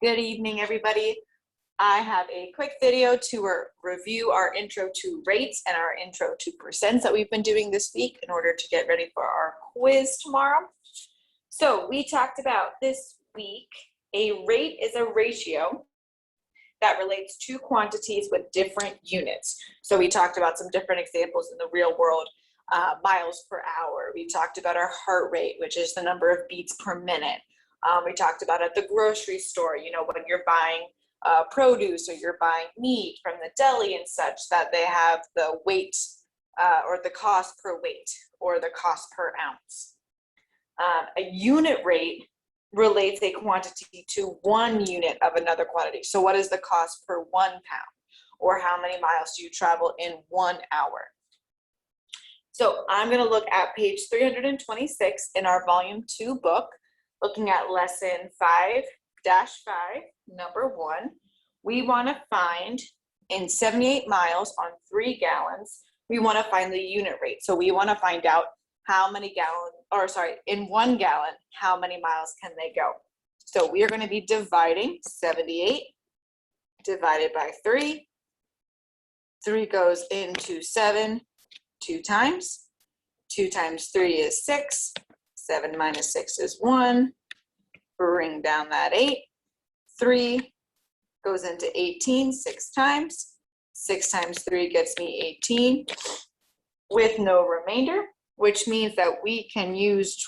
Good evening, everybody. I have a quick video to review our intro to rates and our intro to percents that we've been doing this week in order to get ready for our quiz tomorrow. So we talked about this week, a rate is a ratio that relates two quantities with different units. So we talked about some different examples in the real world, miles per hour. We talked about our heart rate, which is the number of beats per minute. We talked about at the grocery store, when you're buying produce or you're buying meat from the deli and such, that they have the weight or the cost per weight or the cost per ounce. A unit rate relates a quantity to 1 unit of another quantity. So what is the cost per 1 pound? Or how many miles do you travel in 1 hour? So I'm going to look at page 326 in our volume 2 book, looking at lesson 5-5, number 1. We want to find in 78 miles on 3 gallons, we want to find the unit rate. So we want to find out how many in 1 gallon, how many miles can they go? So we are going to be dividing 78 divided by 3. 3 goes into 7 2 times. 2 times 3 is 6. 7 minus 6 is 1. Bring down that 8. 3 goes into 18 6 times. 6 times 3 gets me 18 with no remainder, which means that we can use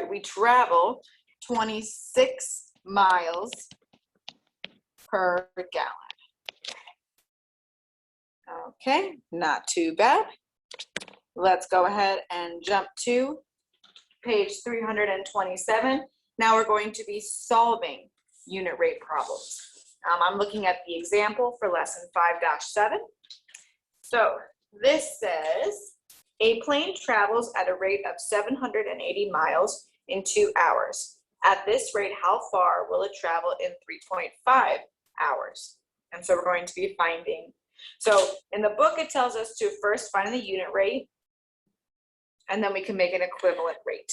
we travel 26 miles per gallon. Okay, not too bad. Let's go ahead and jump to page 327. Now we're going to be solving unit rate problems. I'm looking at the example for lesson 5-7. So this says, a plane travels at a rate of 780 miles in 2 hours. At this rate, how far will it travel in 3.5 hours? And so we're going to be finding. So in the book, it tells us to first find the unit rate, and then we can make an equivalent rate.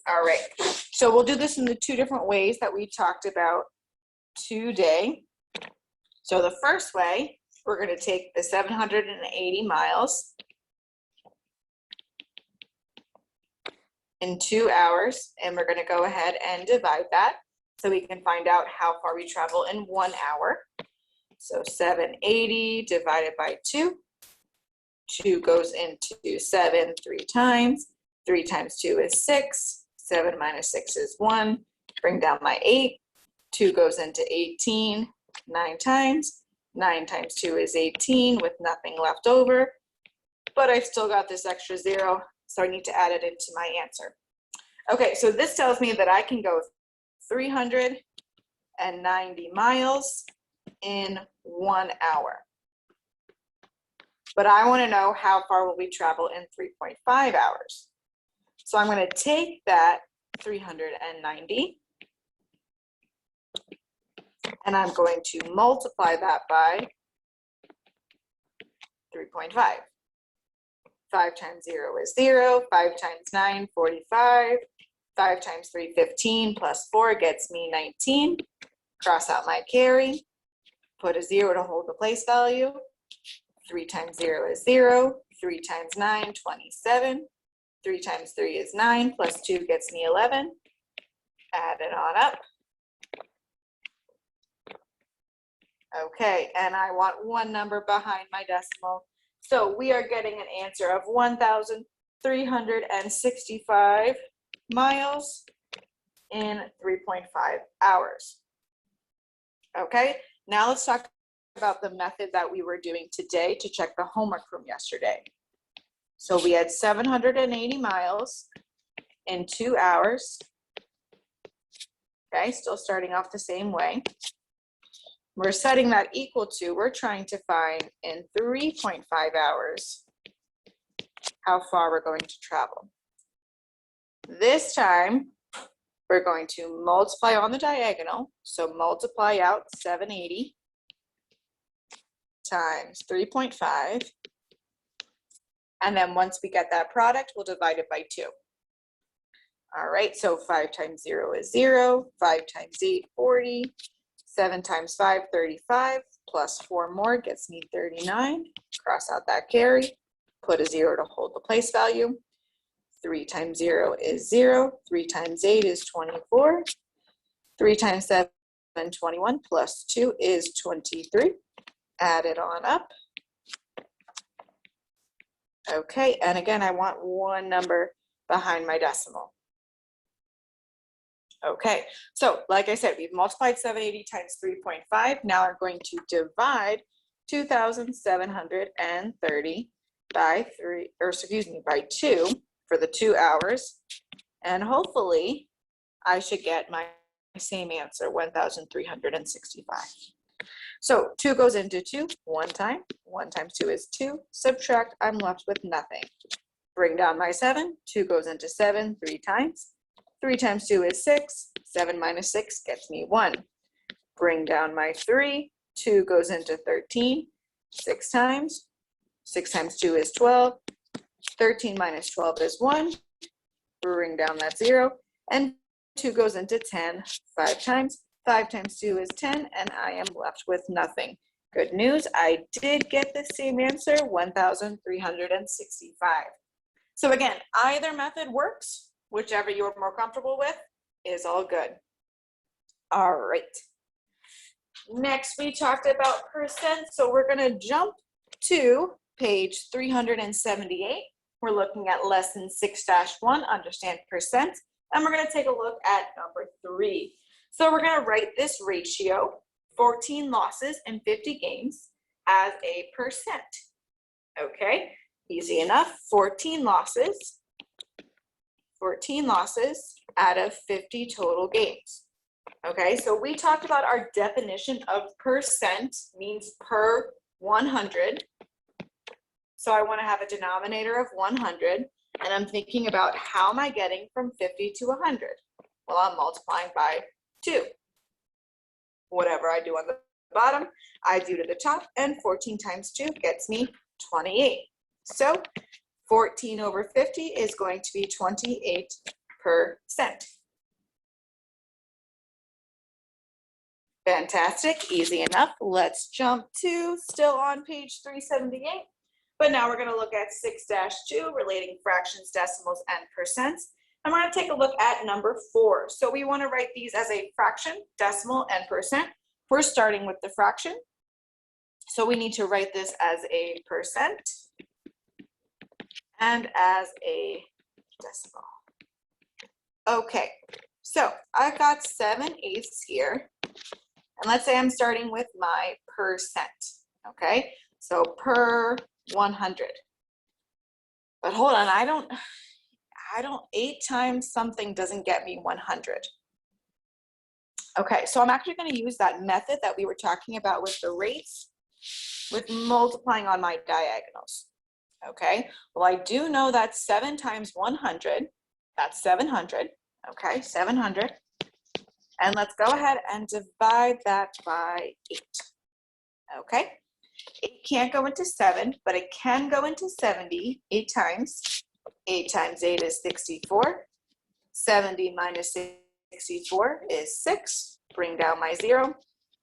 All right, so we'll do this in the 2 different ways that we talked about today. So the first way, we're going to take the 780 miles in 2 hours, and we're going to go ahead and divide that so we can find out how far we travel in 1 hour. So 780 divided by 2. 2 goes into 7 3 times. 3 times 2 is 6. 7 minus 6 is 1. Bring down my 8. 2 goes into 18 9 times. 9 times 2 is 18 with nothing left over. But I've still got this extra 0, so I need to add it into my answer. Okay, so this tells me that I can go 390 miles in 1 hour. But I want to know how far will we travel in 3.5 hours. So I'm going to take that 390 and I'm going to multiply that by 3.5. 5 times 0 is 0. 5 times 9, 45. 5 times 3, 15, plus 4 gets me 19. Cross out my carry. Put a 0 to hold the place value. 3 times 0 is 0. 3 times 9, 27. 3 times 3 is 9, plus 2 gets me 11. Add it on up. Okay, and I want one number behind my decimal. So we are getting an answer of 1,365 miles in 3.5 hours. Okay, now let's talk about the method that we were doing today to check the homework from yesterday. So we had 780 miles in 2 hours. Okay, still starting off the same way. We're setting that equal to, we're trying to find in 3.5 hours how far we're going to travel. This time, we're going to multiply on the diagonal. So multiply out 780 times 3.5. And then once we get that product, we'll divide it by 2. All right, so 5 times 0 is 0, 5 times 8, 40, 7 times 5, 35, plus 4 more gets me 39. Cross out that carry, put a 0 to hold the place value. 3 times 0 is 0, 3 times 8 is 24, 3 times 7, 21, plus 2 is 23. Add it on up. Okay, and again, I want one number behind my decimal. Okay, so like I said, we've multiplied 780 times 3.5. Now we're going to divide 2,730 by 3, or excuse me, by 2 for the 2 hours. And hopefully I should get my same answer, 1,365. So 2 goes into 2 one time. 1 times 2 is 2. Subtract, I'm left with nothing. Bring down my 7. 2 goes into 7 3 times. 3 times 2 is 6. 7 minus 6 gets me 1. Bring down my 3. 2 goes into 13 6 times. 6 times 2 is 12. 13 minus 12 is 1. Bring down that 0. And 2 goes into 10 5 times. 5 times 2 is 10, and I am left with nothing. Good news, I did get the same answer, 1,365. So again, either method works. Whichever you're more comfortable with is all good. All right. Next, we talked about percent, so we're going to jump to page 378. We're looking at lesson 6-1, understand percent, and we're going to take a look at number 3. So we're going to write this ratio, 14 losses in 50 games, as a percent. Okay, easy enough. 14 losses out of 50 total games. Okay, so we talked about our definition of percent means per 100. So I want to have a denominator of 100, and I'm thinking about how am I getting from 50 to 100? Well, I'm multiplying by 2. Whatever I do on the bottom, I do to the top, and 14 times 2 gets me 28. So 14 over 50 is going to be 28%. Fantastic, easy enough. Let's jump to, still on page 378, but now we're going to look at 6-2, relating fractions, decimals, and percents. And we're going to take a look at number 4. So we want to write these as a fraction, decimal, and percent. We're starting with the fraction. So we need to write this as a percent and as a decimal. Okay, so I've got 7/8 here. And let's say I'm starting with my percent. Okay, so per 100. But hold on, I don't 8 times something doesn't get me 100. Okay, so I'm actually going to use that method that we were talking about with the rates, with multiplying on my diagonals. Okay, well, I do know that 7 times 100, that's 700. Okay, 700. And let's go ahead and divide that by 8. Okay, 8 can't go into 7, but it can go into 70 8 times. 8 times 8 is 64. 70 minus 64 is 6. Bring down my 0.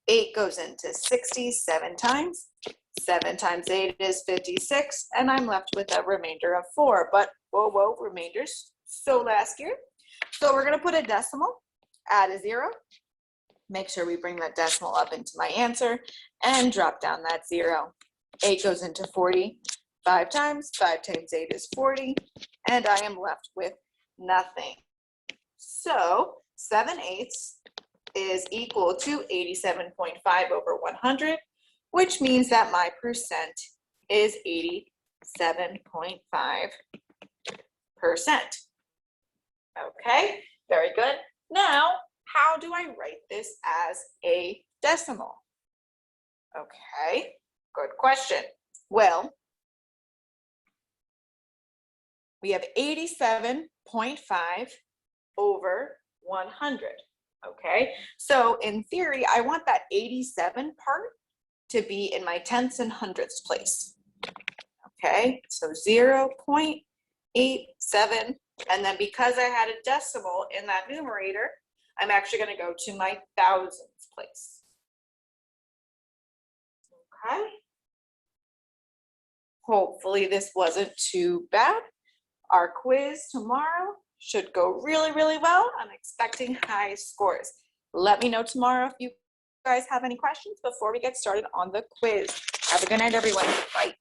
8 goes into 60 7 times. 7 times 8 is 56, and I'm left with a remainder of 4. But whoa, remainders so last year. So we're going to put a decimal, add a 0. Make sure we bring that decimal up into my answer and drop down that 0. 8 goes into 40 5 times. 5 times 8 is 40, and I am left with nothing. So 7/8 is equal to 87.5 over 100, which means that my percent is 87.5%. Okay, very good. Now, how do I write this as a decimal? Okay, good question. Well, we have 87.5 over 100. Okay, so in theory, I want that 87 part to be in my tenths and hundredths place. Okay, so 0.87 And then because I had a decimal in that numerator, I'm actually going to go to my thousands place. Okay. Hopefully this wasn't too bad. Our quiz tomorrow should go really, really well. I'm expecting high scores. Let me know tomorrow if you guys have any questions before we get started on the quiz. Have a good night, everyone. Bye.